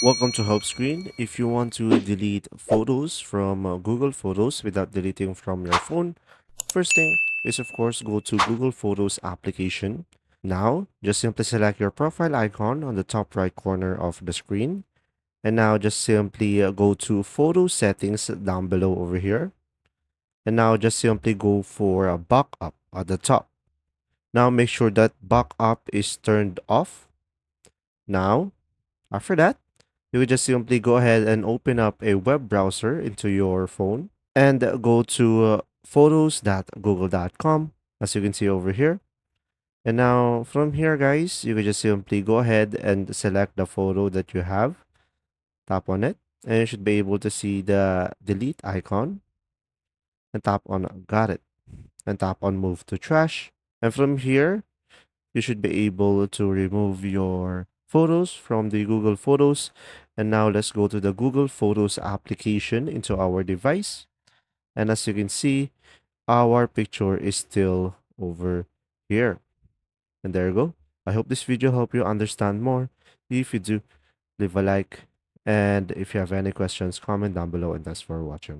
Welcome to Help Screen. If you want to delete photos from Google Photos without deleting from your phone, first thing is of course go to Google Photos application. Now, just simply select your profile icon on the top right corner of the screen. And now just simply go to Photo Settings down below over here. And now just simply go for a backup at the top. Now make sure that backup is turned off. Now, after that, you would just simply go ahead and open up a web browser into your phone and go to photos.google.com, as you can see over here. And now from here, guys, you can just simply go ahead and select the photo that you have, tap on it, and you should be able to see the delete icon and tap on got it and tap on move to trash. And from here, you should be able to remove your photos from the Google Photos. And now let's go to the Google Photos application into our device. And as you can see, our picture is still over here. And there you go. I hope this video helped you understand more. If you do, leave a like. And if you have any questions, comment down below. And thanks for watching.